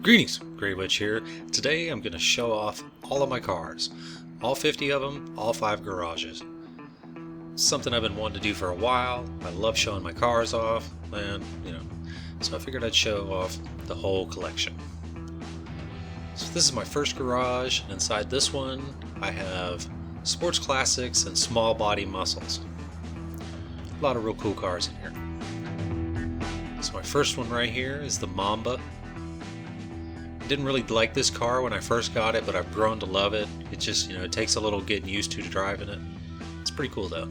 Greetings, Greywitch here. Today I'm going to show off all of my cars. All 50 of them, all 5 garages. Something I've been wanting to do for a while. I love showing my cars off, and so I figured I'd show off the whole collection. So this is my first garage, and inside this one I have sports classics and small body muscles. A lot of real cool cars in here. So my first one right here is the Mamba. Didn't really like this car when I first got it, but I've grown to love it. It just, it takes a little getting used to driving it. It's pretty cool though.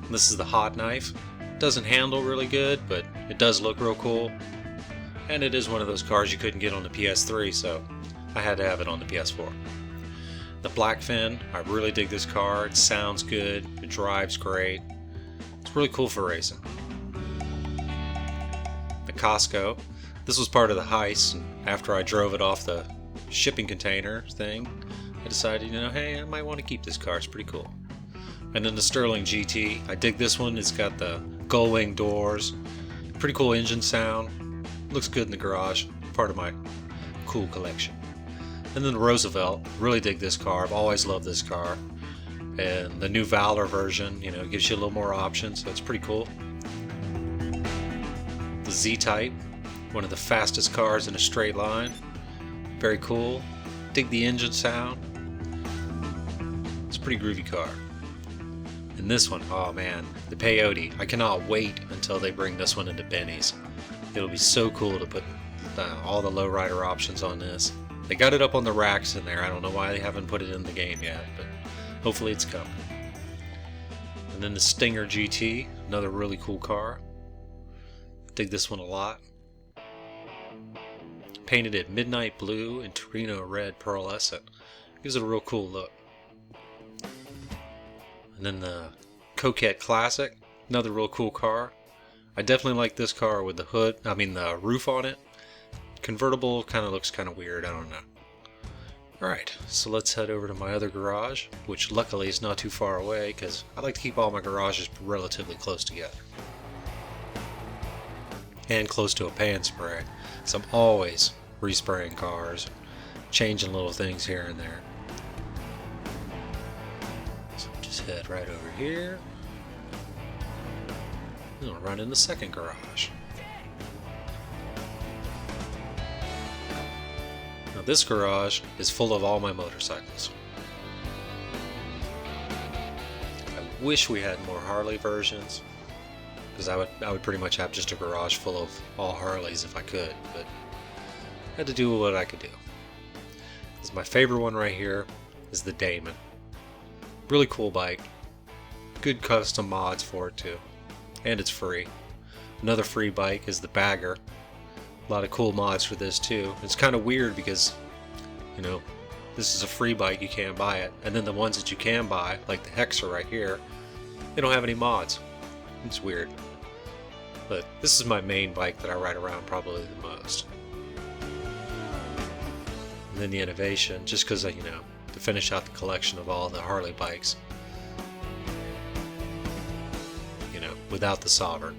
This is the Hot Knife. Doesn't handle really good, but it does look real cool. And it is one of those cars you couldn't get on the PS3, so I had to have it on the PS4. The Blackfin, I really dig this car. It sounds good, it drives great. It's really cool for racing. The Costco. This was part of the heist, and after I drove it off the shipping container thing, I decided, hey, I might want to keep this car, it's pretty cool. And then the Sterling GT, I dig this one, it's got the gull wing doors, pretty cool engine sound, looks good in the garage, part of my cool collection. And then the Roosevelt, really dig this car, I've always loved this car. And the new Valor version, gives you a little more options, so it's pretty cool. The Z-Type. One of the fastest cars in a straight line. Very cool. Dig the engine sound. It's a pretty groovy car. And this one, oh man, the Peyote. I cannot wait until they bring this one into Benny's. It'll be so cool to put all the lowrider options on this. They got it up on the racks in there. I don't know why they haven't put it in the game yet, but hopefully it's coming. And then the Stinger GT, another really cool car. Dig this one a lot. Painted it midnight blue and Torino red pearlescent. Gives it a real cool look. And then the Coquette Classic, another real cool car. I definitely like this car with the roof on it. Convertible kind of looks kind of weird, I don't know. Alright, so let's head over to my other garage, which luckily is not too far away because I like to keep all my garages relatively close together. And close to a pan spray. So I'm always respraying cars, changing little things here and there. So just head right over here. And I'll run in the second garage. Now this garage is full of all my motorcycles. I wish we had more Harley versions, because I would pretty much have just a garage full of all Harleys if I could, but I had to do what I could do. This is my favorite one right here, is the Damon. Really cool bike. Good custom mods for it too. And it's free. Another free bike is the Bagger. A lot of cool mods for this too. It's kind of weird because, this is a free bike, you can't buy it. And then the ones that you can buy, like the Hexer right here, they don't have any mods. It's weird. But this is my main bike that I ride around probably the most. And then the Innovation, just because to finish out the collection of all the Harley bikes. Without the Sovereign.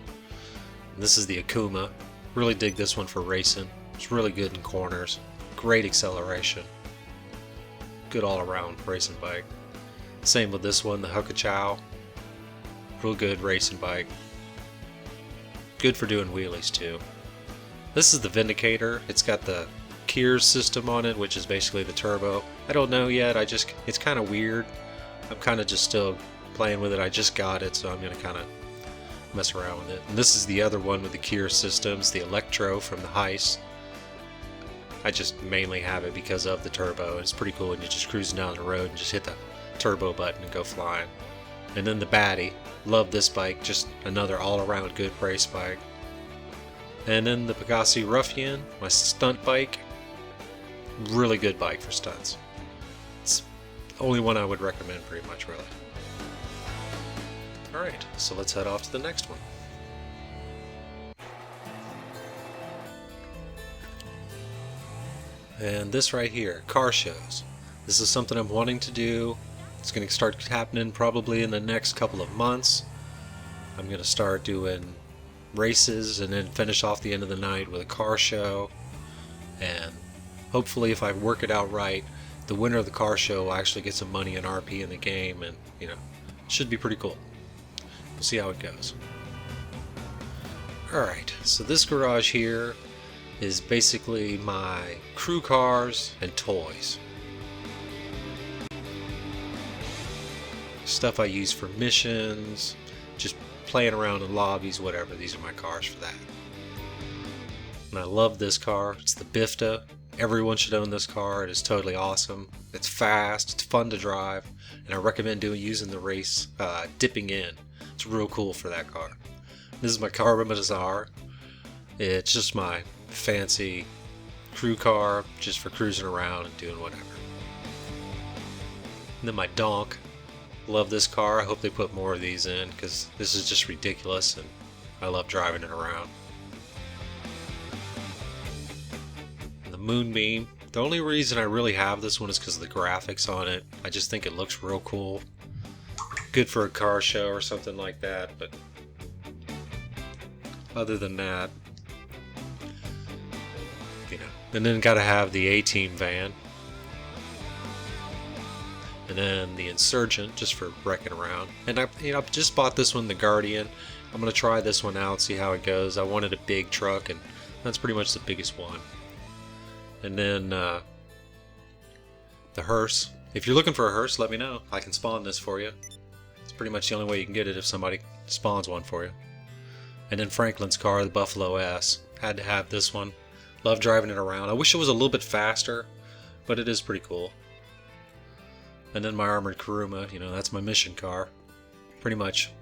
And this is the Akuma. Really dig this one for racing. It's really good in corners. Great acceleration. Good all around racing bike. Same with this one, the Hukachow. Real good racing bike. Good for doing wheelies too. This is the Vindicator. It's got the Kears system on it, which is basically the turbo. I don't know yet. It's kind of weird. I'm kind of just still playing with it. I just got it, so I'm going to kind of mess around with it. And this is the other one with the Kears systems, the Electro from the Heist. I just mainly have it because of the turbo. It's pretty cool when you're just cruising down the road and just hit the turbo button and go flying. And then the Baddie. Love this bike, just another all-around good race bike. And then the Pegassi Ruffian, my stunt bike. Really good bike for stunts. It's the only one I would recommend pretty much, really. Alright, so let's head off to the next one. And this right here, car shows. This is something I'm wanting to do. It's going to start happening probably in the next couple of months. I'm going to start doing races and then finish off the end of the night with a car show. and hopefully if I work it out right, the winner of the car show will actually get some money and RP in the game, and you know, it should be pretty cool. We'll see how it goes. Alright, so this garage here is basically my crew cars and toys. Stuff I use for missions, just playing around in lobbies, whatever. These are my cars for that. And I love this car. It's the Bifta. Everyone should own this car. It is totally awesome. It's fast, it's fun to drive, and I recommend using the race dipping in. It's real cool for that car. This is my Carbon Bazaar. It's just my fancy crew car, just for cruising around and doing whatever. And then my Donk. Love this car. I hope they put more of these in, because this is just ridiculous and I love driving it around. And the Moonbeam. The only reason I really have this one is because of the graphics on it. I just think it looks real cool. Good for a car show or something like that, but other than that, you know. And then gotta have the A-Team van. And then the Insurgent, just for wrecking around. And I just bought this one, the Guardian. I'm gonna try this one out, see how it goes. I wanted a big truck, and that's pretty much the biggest one. And then the hearse. If you're looking for a hearse, let me know. I can spawn this for you. It's pretty much the only way you can get it, if somebody spawns one for you. And then Franklin's car, the Buffalo S. Had to have this one. Love driving it around. I wish it was a little bit faster, but it is pretty cool. And then my armored Kuruma, that's my mission car. Pretty much,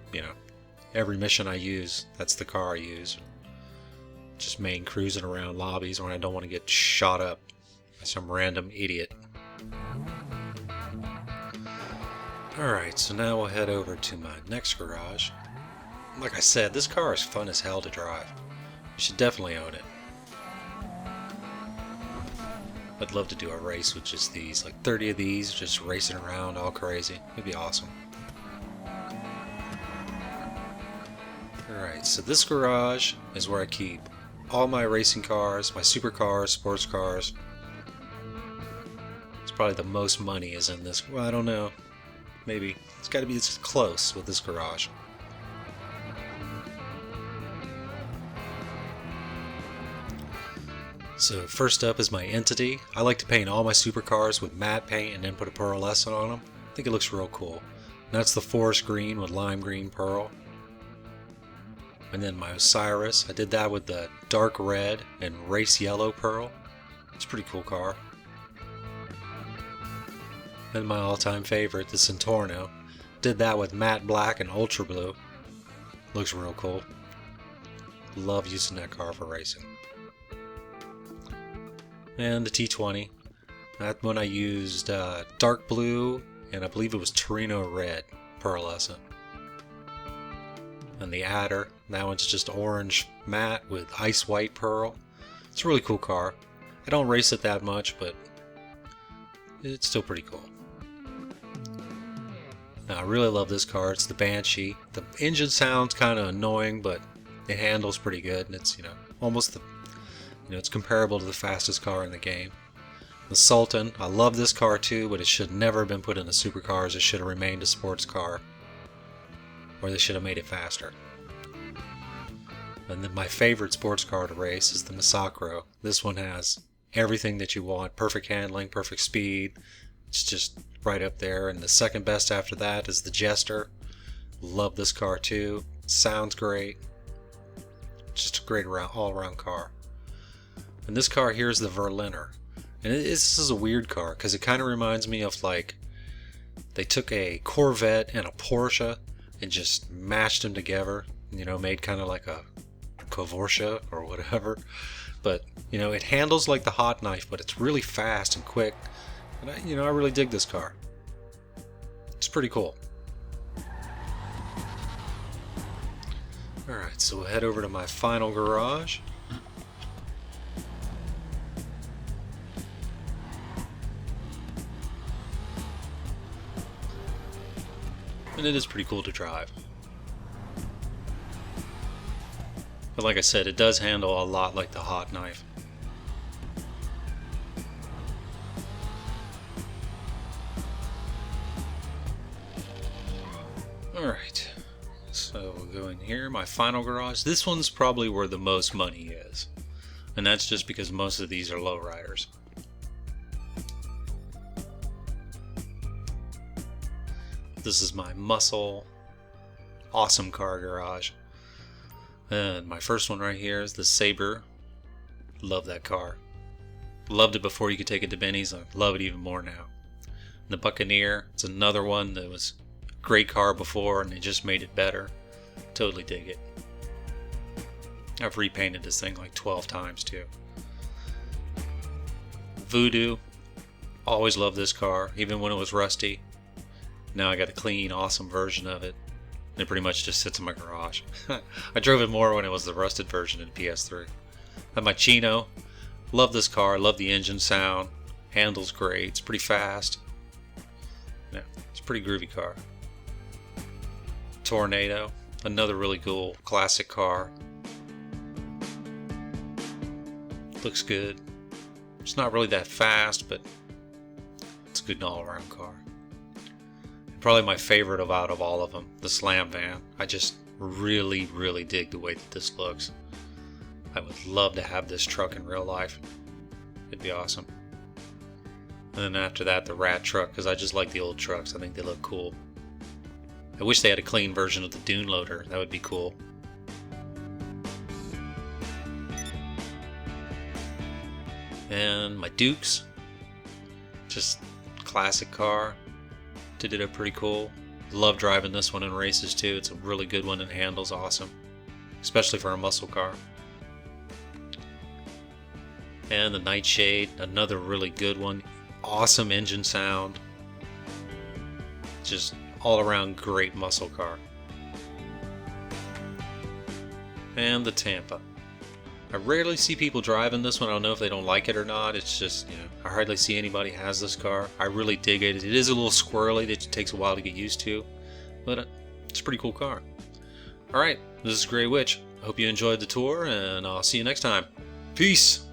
every mission I use, that's the car I use. Just main cruising around lobbies when I don't want to get shot up by some random idiot. Alright, so now we'll head over to my next garage. Like I said, this car is fun as hell to drive. You should definitely own it. I'd love to do a race with just these, like 30 of these, just racing around all crazy. It'd be awesome. Alright, so this garage is where I keep all my racing cars, my supercars, sports cars. It's probably the most money is in this. Well, I don't know. Maybe. It's got to be close with this garage. So first up is my Entity. I like to paint all my supercars with matte paint and then put a pearlescent on them. I think it looks real cool. And that's the forest green with lime green pearl. And then my Osiris, I did that with the dark red and race yellow pearl. It's a pretty cool car. Then my all-time favorite, the Centorno. Did that with matte black and ultra blue. Looks real cool. Love using that car for racing. And the T20. That one I used dark blue and I believe it was Torino red pearlescent. And the Adder, that one's just orange matte with ice white pearl. It's a really cool car. I don't race it that much, but it's still pretty cool. Now I really love this car. It's the Banshee. The engine sounds kind of annoying, but it handles pretty good, and it's almost it's comparable to the fastest car in the game. The Sultan, I love this car too, but it should never have been put into supercars. It should have remained a sports car, or they should have made it faster. And then my favorite sports car to race is the Massacro. This one has everything that you want: perfect handling, perfect speed. It's just right up there. And the second best after that is the Jester. Love this car too. Sounds great. Just a great all-around car. And this car here is the Verliner. And this is a weird car because it kind of reminds me of, like, they took a Corvette and a Porsche and just mashed them together. Made kind of like a Covorsha or whatever. But it handles like the Hot Knife, but it's really fast and quick. And I really dig this car. It's pretty cool. Alright, so we'll head over to my final garage. And it is pretty cool to drive. But like I said, it does handle a lot like the Hot Knife. Alright, so we'll go in here, my final garage. This one's probably where the most money is. And that's just because most of these are lowriders. This is my muscle, awesome car garage. And my first one right here is the Sabre. Love that car. Loved it before you could take it to Benny's. I love it even more now. And the Buccaneer, it's another one that was a great car before and they just made it better. Totally dig it. I've repainted this thing like 12 times too. Voodoo, always loved this car, even when it was rusty. Now I got a clean, awesome version of it. It pretty much just sits in my garage. I drove it more when it was the rusted version of the PS3. I have my Chino. Love this car. Love the engine sound. Handles great. It's pretty fast. Yeah, it's a pretty groovy car. Tornado. Another really cool classic car. Looks good. It's not really that fast, but it's a good all-around car. Probably my favorite out of all of them, the Slam Van. I just really dig the way that this looks. I would love to have this truck in real life. It'd be awesome. And then after that, the Rat truck, because I just like the old trucks. I think they look cool. I wish they had a clean version of the Dune Loader. That would be cool. And my Dukes. Just classic car. Did it pretty cool. Love driving this one in races too. It's a really good one and handles awesome, especially for a muscle car. And the Nightshade, another really good one. Awesome engine sound. Just all around great muscle car. And the Tampa. I rarely see people driving this one. I don't know if they don't like it or not. It's just, you know, I hardly see anybody has this car. I really dig it. It is a little squirrely. It takes a while to get used to, but it's a pretty cool car. Alright, this is Greywitch. I hope you enjoyed the tour, and I'll see you next time. Peace!